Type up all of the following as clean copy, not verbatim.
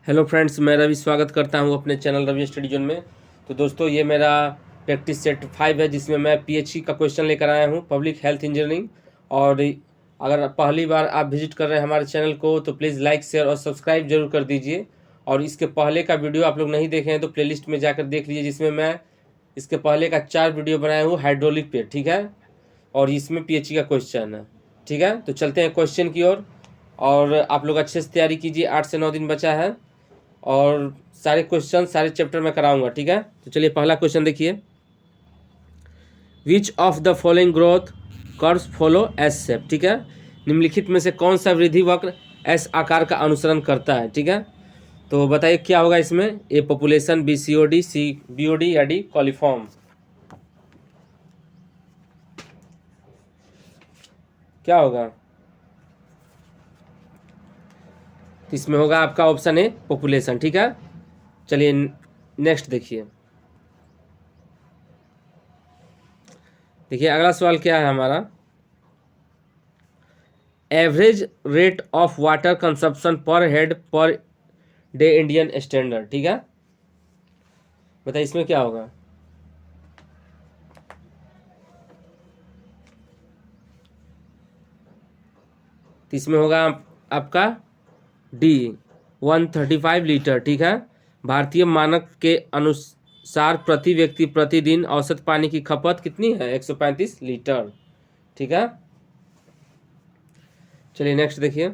Hello friends, मैं रवि स्वागत करता हूं अपने चैनल रवि स्टडी जोन में। तो दोस्तों, ये मेरा प्रैक्टिस सेट 5 है जिसमें मैं पीएचई का क्वेश्चन लेकर आया हूं, पब्लिक हेल्थ इंजीनियरिंग। और अगर पहली बार आप विजिट कर रहे हैं हमारे चैनल को तो प्लीज़ लाइक, शेयर और सब्सक्राइब जरूर कर दीजिए। और इसके पहले का वीडियो आप लोग नहीं देखे हैं तो प्लेलिस्ट में जाकर देख लीजिए, जिसमें मैं इसके पहले का 4 वीडियो बनाया हूँ हाइड्रोलिक पे, ठीक है। और इसमें पीएचई का क्वेश्चन है, ठीक है। तो चलते हैं क्वेश्चन की ओर। और आप लोग अच्छे से तैयारी कीजिए, 8 से 9 दिन बचा है और सारे क्वेश्चन सारे चैप्टर में कराऊंगा, ठीक है। तो चलिए पहला क्वेश्चन देखिए। Which of the following growth curves follow S shape, ठीक है। निम्नलिखित में से कौन सा वृद्धि वक्र एस आकार का अनुसरण करता है, ठीक है। तो बताइए क्या होगा इसमें। A population, B COD, C BOD या डी कॉलीफॉर्म। क्या होगा? तो इसमें होगा आपका ऑप्शन ए पॉपुलेशन, ठीक है। चलिए नेक्स्ट देखिए। देखिए अगला सवाल क्या है हमारा। Average rate of water consumption per head per day Indian standard, ठीक है। बताइए इसमें क्या होगा। तो इसमें होगा आपका डी 135 लीटर, ठीक है। भारतीय मानक के अनुसार प्रति व्यक्ति प्रतिदिन औसत पानी की खपत कितनी है? 135 लीटर, ठीक है। चलिए नेक्स्ट देखिए।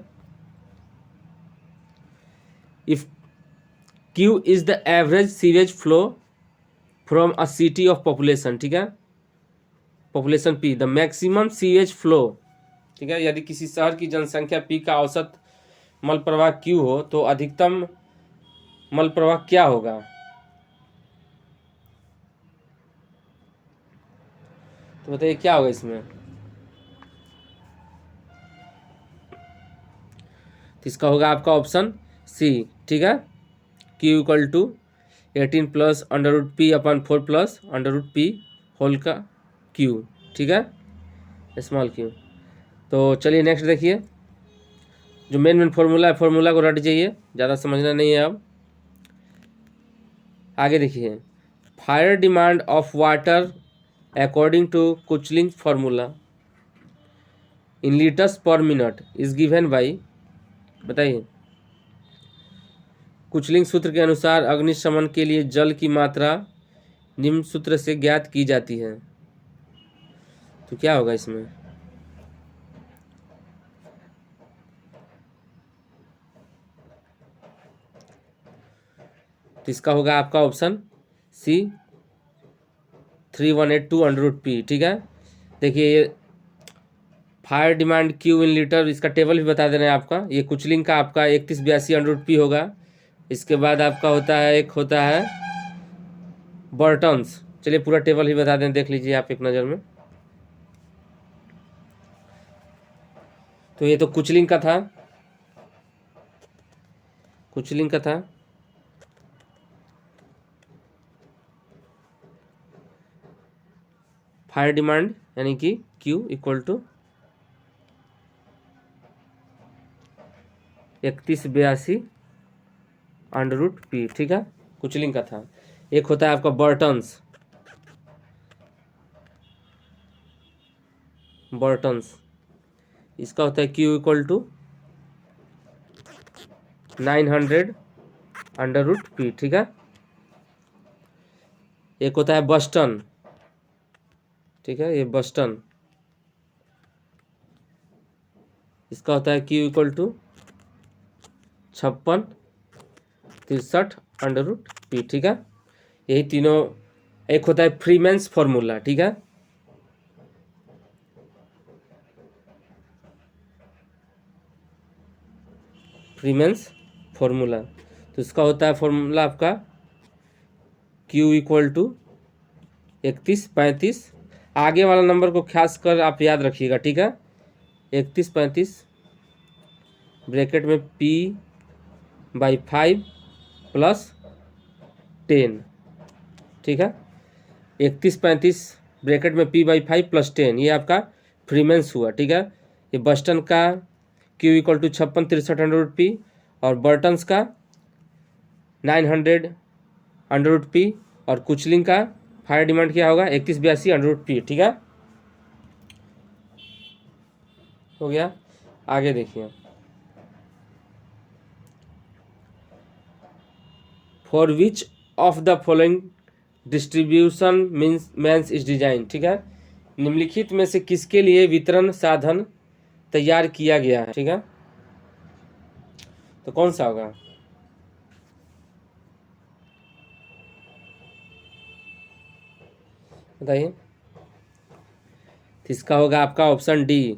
If Q is the average sewage flow from a city of population, ठीक है। Population P the maximum sewage flow, ठीक है। यदि किसी शहर की जनसंख्या पी का औसत मल प्रवाह क्यू हो तो अधिकतम मल प्रवाह क्या होगा? तो बताइए क्या होगा इसमें। तो इसका होगा आपका ऑप्शन सी, ठीक है। Q equal to 18 plus under root P अपन 4 plus under root P whole का क्यू, ठीक है, स्मॉल क्यू। तो चलिए नेक्स्ट देखिए। जो मेन फॉर्मूला है फॉर्मूला को रट जाइए, ज़्यादा समझना नहीं है। अब आगे देखिए। Fire demand of water according to Kuichling formula in litres per minute is given by. बताइए। कुचलिंग सूत्र के अनुसार अग्निशमन के लिए जल की मात्रा निम्न सूत्र से ज्ञात की जाती है। तो क्या होगा इसमें। तो इसका होगा आपका option C 3182 under root P, ठीक है। देखिए ये fire demand Q in litre, इसका टेबल भी बता दे रहे हैं आपका। ये कुचलिंग का आपका 3182 अंडर रूट पी होगा। इसके बाद आपका होता है एक होता है बर्टन्स। चलिए पूरा टेबल ही बता दें, देख लीजिए आप एक नज़र में। तो ये तो कुचलिंग का था, कुचलिंग का था। फायर डिमांड यानी कि Q equal to 3182 under root P, ठीक है, कुचलिंग का था। एक होता है आपका बर्टन्स, बर्टन्स इसका होता है Q equal to 900 under root P, ठीक है। एक होता है बस्टन, ठीक है, ये बस्टन, इसका होता है Q equal to 5663 under root P, ठीक है। यही तीनों। एक होता है फ्रीमैन्स फॉर्मूला, ठीक है। फ्रीमैन्स फॉर्मूला, तो इसका होता है फॉर्मूला आपका Q इक्वल टू 3135। आगे वाला नंबर को खास कर आप याद रखिएगा, ठीक है। 3135 ब्रैकेट में P/5 प्लस 10, ठीक है। 3135 ब्रैकेट में P/5 प्लस 10, ये आपका फ्रीमेंस हुआ, ठीक है। ये बस्टन का Q equal to 5663 under root P और बर्टन्स का 900 अंडर रूट पी, और कुचलिंग का फायर डिमांड क्या होगा 3182 अंडर रूट पी। ठीक है, हो गया। आगे देखिए, for which of the following distribution means is design. ठीक है, निम्नलिखित में से किसके लिए वितरण साधन तैयार किया गया है। ठीक है, तो कौन सा होगा, बताइए। इसका होगा आपका option D,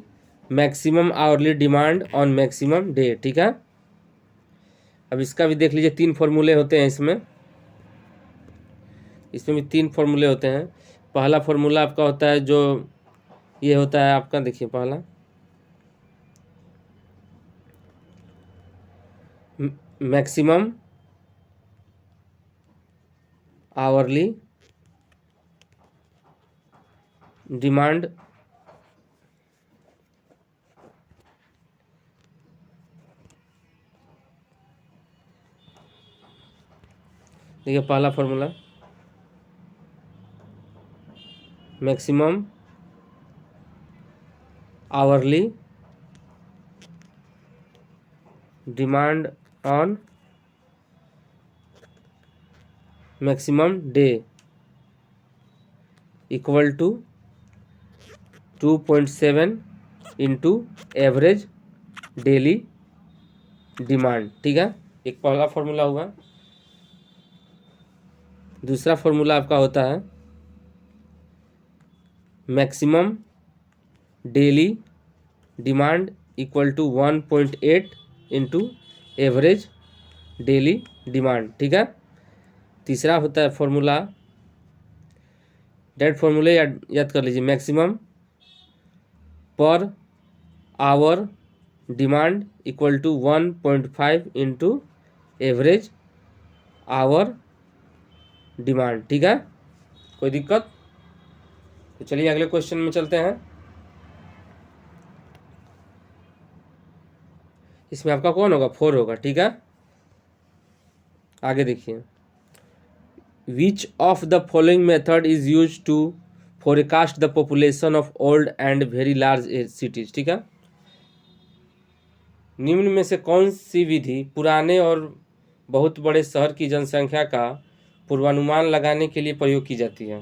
maximum hourly demand on maximum day. ठीक है, अब इसका भी देख लीजिए, 3 फॉर्मूले होते हैं इसमें भी 3 फॉर्मूले होते हैं। पहला फॉर्मूला आपका होता है जो ये होता है आपका, देखिए पहला मैक्सिमम आवरली डिमांड देखिए पहला formula maximum hourly demand on maximum day equal to 2.7 into average daily demand. ठीक है, एक पहला फॉर्मूला हुआ। दूसरा फॉर्मूला आपका होता है maximum daily demand equal to 1.8 into average daily demand. ठीक है, तीसरा होता है फॉर्मूला, डेट फॉर्मूले याद कर लीजिए, maximum per hour demand equal to 1.5 into average hour demand. ठीक है, कोई दिक्कत, तो चलिए अगले क्वेश्चन में चलते हैं। इसमें आपका कौन होगा 4 होगा। ठीक है, आगे देखिए, which of the following method is use to forecast the population of old and very large cities. ठीक है, निम्न में से कौन सी विधि पुराने और बहुत बड़े शहर की जनसंख्या का पूर्वानुमान लगाने के लिए प्रयोग की जाती है।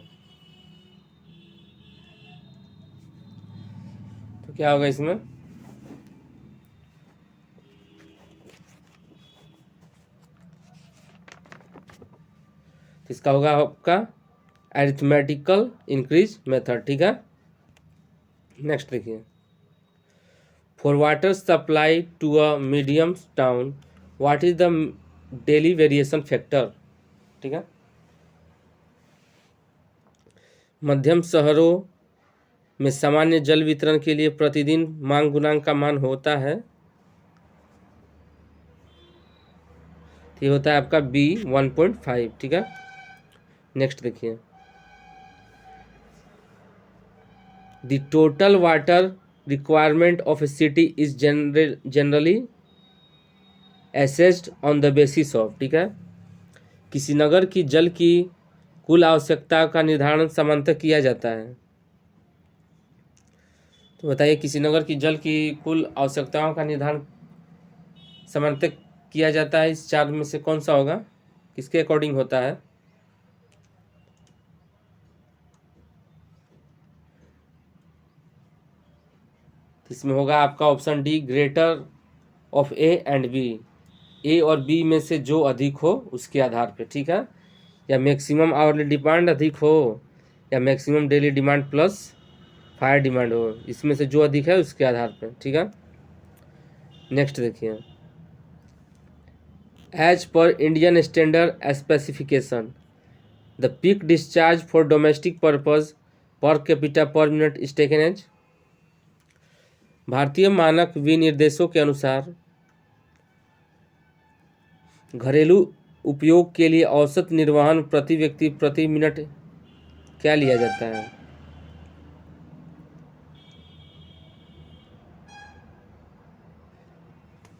तो क्या होगा इसमें, इसका होगा आपका अरिथमेटिकल इंक्रीज मेथड। ठीक है, नेक्स्ट देखिए, for water supply to a medium town what is the daily variation factor. ठीक है, मध्यम शहरों में सामान्य जल वितरण के लिए प्रतिदिन मांग गुणांक का मान होता है, ये होता है आपका बी 1.5। ठीक है, नेक्स्ट देखिए, the total water requirement of A city is generally assessed on the basis of. ठीक है, किसी नगर की जल की कुल आवश्यकता का निर्धारण सामान्यतः किया जाता है। तो बताइए, किसी नगर की जल की कुल आवश्यकताओं का निर्धारण सामान्यतः किया जाता है, इस 4 में से कौन सा होगा, किसके अकॉर्डिंग होता है। इसमें होगा आपका option D, greater of A and B, A और बी में से जो अधिक हो उसके आधार पे। ठीक है, या मैक्सिमम आवरली डिमांड अधिक हो या maximum daily demand plus fire demand हो, इसमें से जो अधिक है उसके आधार पे। ठीक है, नेक्स्ट देखिए, as per Indian standard specification the peak discharge for domestic purpose per capita per minute is taken as. भारतीय मानक विनिर्देशों के अनुसार घरेलू उपयोग के लिए औसत निर्वहन प्रति व्यक्ति प्रति मिनट क्या लिया जाता है।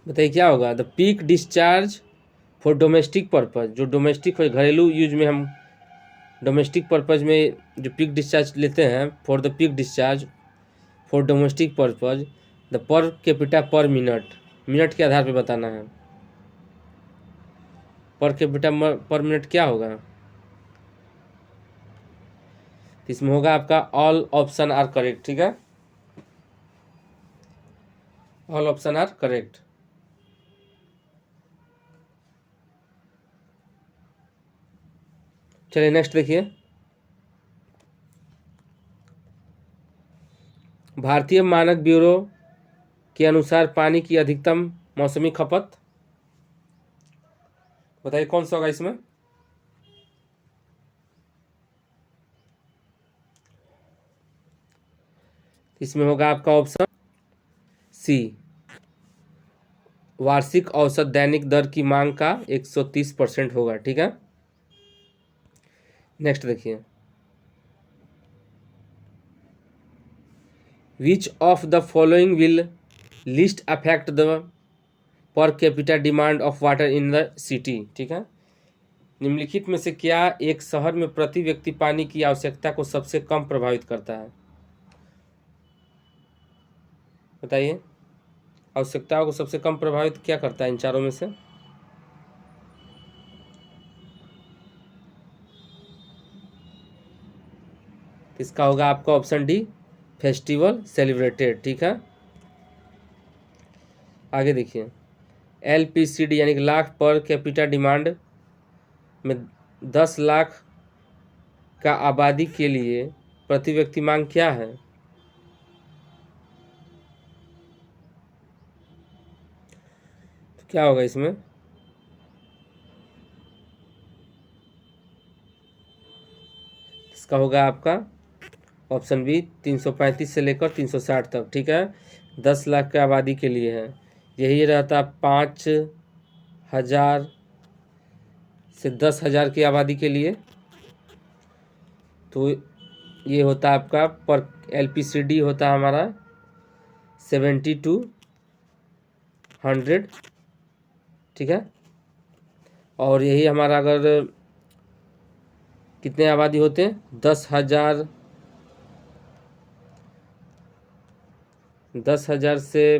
बताइए क्या होगा, the peak discharge for domestic purpose, जो डोमेस्टिक घरेलू यूज में हम डोमेस्टिक पर्पज़ में जो पीक डिस्चार्ज लेते हैं, for the peak discharge for domestic purpose the पर कैपिटा पर मिनट, मिनट के आधार पे बताना है। पर कैपिटा पर मिनट क्या होगा, इसमें होगा आपका ऑल ऑप्शन आर करेक्ट। ठीक है, ऑल ऑप्शन आर करेक्ट। चलिए नेक्स्ट देखिए, भारतीय मानक ब्यूरो के अनुसार पानी की अधिकतम मौसमी खपत बताइए कौन सा होगा इसमें। इसमें होगा आपका ऑप्शन सी, वार्षिक औसत दैनिक दर की मांग का 130% होगा। ठीक है, नेक्स्ट देखिए, which of the following will list affect the per capita demand of water in the city. ठीक है, निम्नलिखित में से क्या एक शहर में प्रति व्यक्ति पानी की आवश्यकता को सबसे कम प्रभावित करता है, बताइए। आवश्यकताओं को सबसे कम प्रभावित क्या करता है इन चारों में से। इसका होगा आपका ऑप्शन डी, फेस्टिवल सेलिब्रेटेड। ठीक है, आगे देखिए, LPCD यानी कि लाख पर कैपिटा डिमांड में 10 लाख का आबादी के लिए प्रति व्यक्ति मांग क्या है, तो क्या होगा इसमें। इसका होगा आपका ऑप्शन बी, 335 से लेकर 360 तक। ठीक है, 10 लाख की आबादी के लिए है, यही रहता 5,000 से 10,000 की आबादी के लिए, तो ये होता आपका पर LPCD होता है हमारा 70 to 100। ठीक है, और यही हमारा अगर कितने आबादी होते हैं, 10,000 से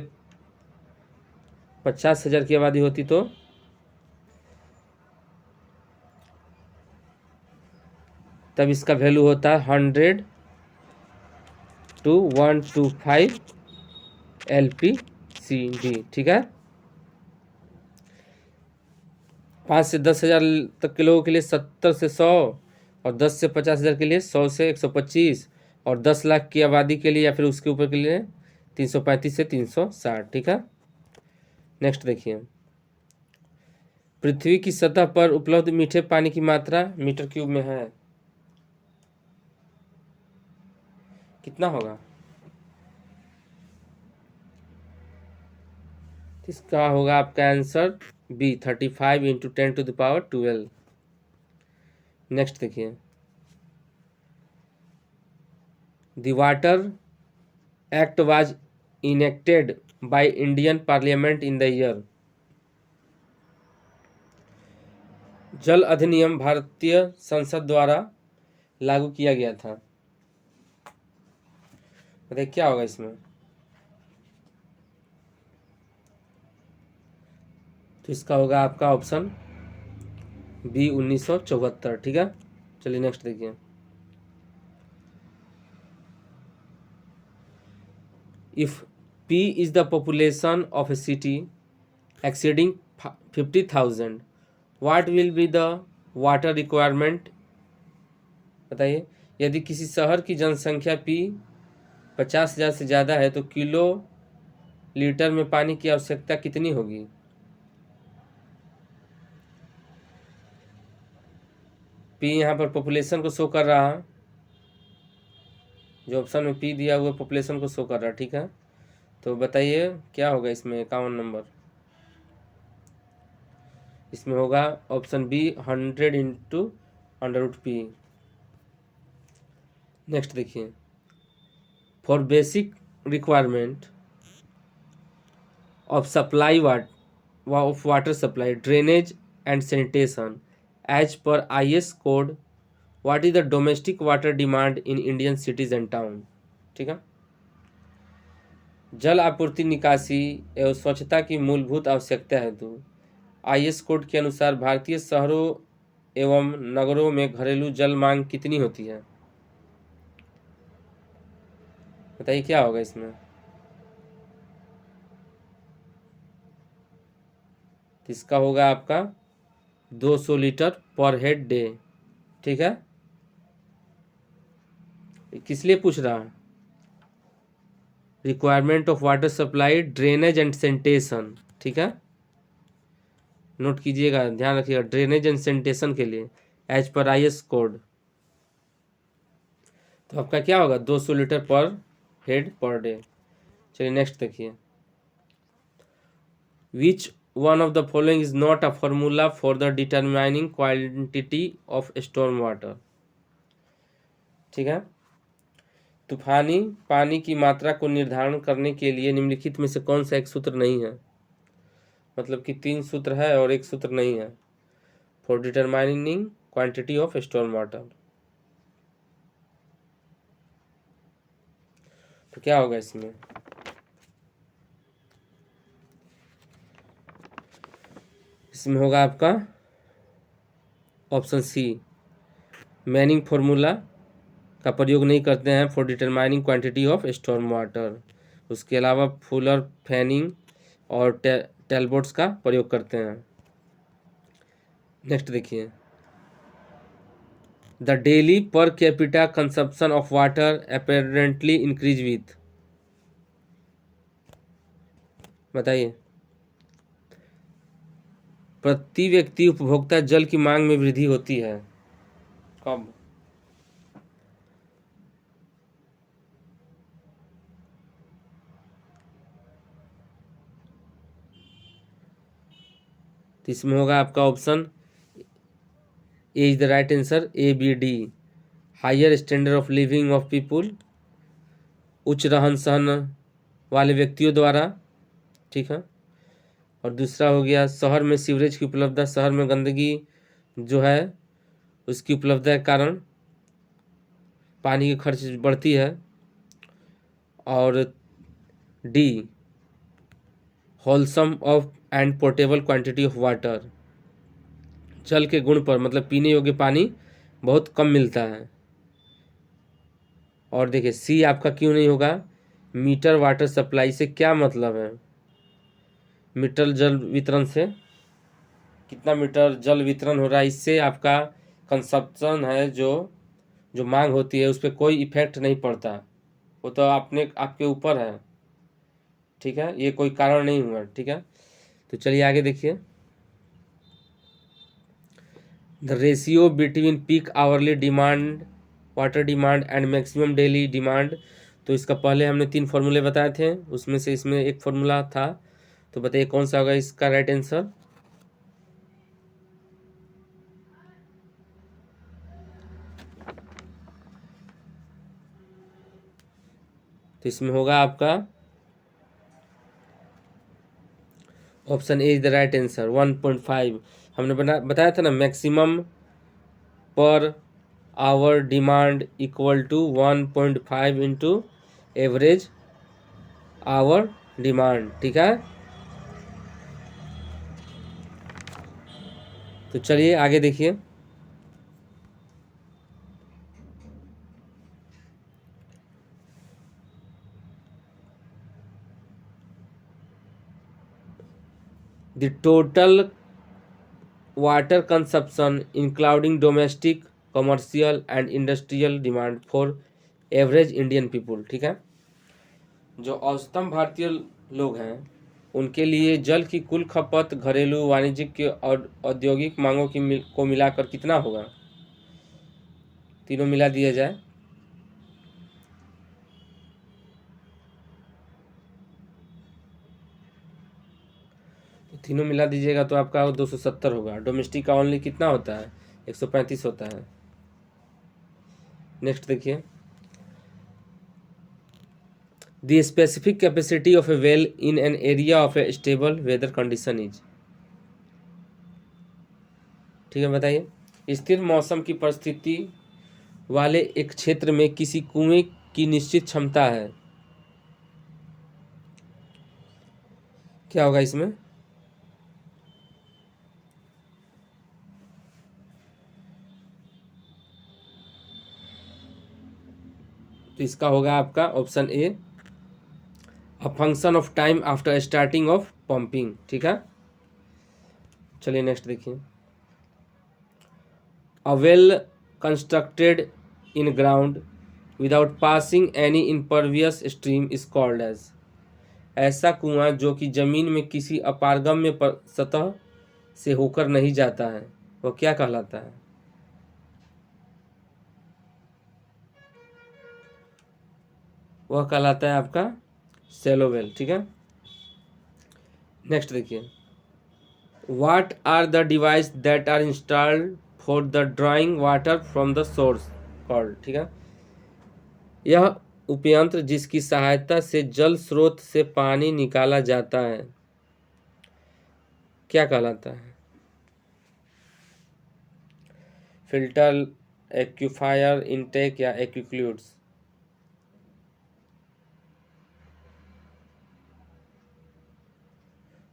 50,000 की आबादी होती तो तब इसका वैल्यू होता है 100 to 125 LPCD। ठीक है, 5 से 10,000 तक के लोगों के लिए 70 से 100, और 10 से 50,000 के लिए 100 से 125, और 10 लाख की आबादी के लिए या फिर उसके ऊपर के लिए 335 से 360। ठीक है, नेक्स्ट देखिए, पृथ्वी की सतह पर उपलब्ध मीठे पानी की मात्रा मीटर क्यूब में है, कितना होगा। इसका होगा आपका आंसर बी, 35 × 10⁻12। नेक्स्ट देखिए, the water act was enacted by Indian parliament in the year. जल अधिनियम भारतीय संसद द्वारा लागू किया गया था, बताइए क्या होगा इसमें। तो इसका होगा आपका ऑप्शन बी, 1974। ठीक है, चलिए नेक्स्ट देखिए, if P is the population of a city exceeding 50,000, what will be the water requirement, बताइए। यदि किसी शहर की जनसंख्या P 50,000 से ज़्यादा है तो किलो लीटर में पानी की आवश्यकता कितनी होगी। P यहाँ पर पॉपुलेशन को शो कर रहा है, जो ऑप्शन में P दिया हुआ पॉपुलेशन को शो कर रहा है। ठीक है, तो बताइए क्या होगा इसमें 51 नंबर। इसमें होगा ऑप्शन बी, 100 × √P। नेक्स्ट देखिए, for basic requirement of supply of water supply drainage and sanitation. As per IS code, what is the domestic water demand in Indian cities and town? ठीक है। जल आपूर्ति, निकासी एवं स्वच्छता की मूलभूत आवश्यकता हेतु IS कोड के अनुसार भारतीय शहरों एवं नगरों में घरेलू जल मांग कितनी होती है? बताइए क्या होगा इसमें। तो इसका होगा आपका 200 लीटर पर हेड डे। ठीक है, किस लिए पूछ रहा है? Requirement of water supply, drainage and sanitation. ठीक है, नोट कीजिएगा, ध्यान रखिएगा, ड्रेनेज एंड सेंटेशन के लिए एज पर IS कोड। तो आपका क्या होगा? 200 लीटर पर हेड पर डे। चलिए नेक्स्ट देखिए। Which one of the following is not a formula for the determining quantity of storm water? ठीक है, तूफानी पानी की मात्रा को निर्धारण करने के लिए निम्नलिखित में से कौन सा एक सूत्र नहीं है? मतलब कि 3 सूत्र है और एक सूत्र नहीं है for determining quantity of storm water. तो क्या होगा इसमें? इसमें होगा आपका ऑप्शन सी, मैनिंग फॉर्मूला का प्रयोग नहीं करते हैं for determining quantity of storm water. उसके अलावा फुलर, फैनिंग और टेलबोट्स का प्रयोग करते हैं। नेक्स्ट देखिए, the daily per capita consumption of water apparently increase with. बताइए, प्रति व्यक्ति उपभोक्ता जल की मांग में वृद्धि होती है कब? तो इसमें होगा आपका option A is the right answer, ABD, higher standard of living of people, उच्च रहन सहन वाले व्यक्तियों द्वारा। ठीक है, और दूसरा हो गया शहर में सीवरेज की उपलब्धता, शहर में गंदगी जो है उसकी उपलब्धता के कारण पानी की खर्च बढ़ती है। और D, wholesome of and portable quantity of water, जल के गुण पर, मतलब पीने योग्य पानी बहुत कम मिलता है। और देखिए सी आपका क्यों नहीं होगा? मीटर वाटर सप्लाई से क्या मतलब है? मीटर जल वितरण से कितना मीटर जल वितरण हो रहा है, इससे आपका कंजप्शन है, जो जो मांग होती है उस पर कोई इफेक्ट नहीं पड़ता। वो तो आपके ऊपर है। ठीक है, ये कोई कारण नहीं हुआ। ठीक है, तो चलिए आगे देखिए। The ratio between peak hourly demand, water demand and maximum daily demand. तो इसका पहले हमने 3 फॉर्मूले बताए थे, उसमें से इसमें एक फॉर्मूला था। तो बताइए कौन सा होगा इसका राइट आंसर? तो इसमें होगा आपका option A is the right answer, 1.5। हमने बताया था ना, maximum per hour demand equal to 1.5 into average hour demand. ठीक है, तो चलिए आगे देखिए। The total water consumption including domestic, commercial and industrial demand for average Indian people. ठीक है, जो औसतम भारतीय लोग हैं उनके लिए जल की कुल खपत घरेलू, वाणिज्यिक और औद्योगिक मांगों को मिलाकर कितना होगा? तीनों मिला दिया जाए तो तीनों मिला दीजिएगा तो आपका 270 होगा। डोमेस्टिक का ओनली कितना होता है? 135 होता है। नेक्स्ट देखिए, the specific capacity of a well in an area of a stable weather condition is. ठीक है, बताइए। स्थिर मौसम की परिस्थिति वाले एक क्षेत्र में किसी कुएं की निश्चित क्षमता है, क्या होगा इसमें? तो इसका होगा आपका option A, a function of time after starting of pumping. ठीक है, चलिए नेक्स्ट देखिए। A well constructed in ground without passing any impervious stream is called as. ऐसा कुआं जो कि जमीन में किसी अपारगम्य सतह से होकर नहीं जाता है, वो क्या कहलाता है? वह कहलाता है आपका शैलो वेल। ठीक है, नेक्स्ट देखिए। What are the device that are installed for the drawing water from the source called. ठीक है, यह उपयंत्र जिसकी सहायता से जल स्रोत से पानी निकाला जाता है, क्या कहलाता है? फिल्टर, एक्यूफायर, इनटेक या एक्यूक्लूड्स?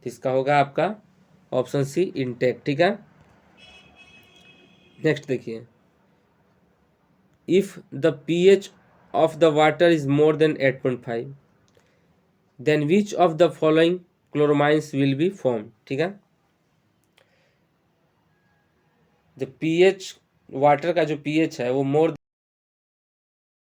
इसका होगा आपका ऑप्शन सी, इनटेक। ठीक है, नेक्स्ट देखिए। If the pH of the water is more than 8.5 then which of the following chloramines will be form. ठीक है, जो पीएच वाटर का जो पीएच है वो मोर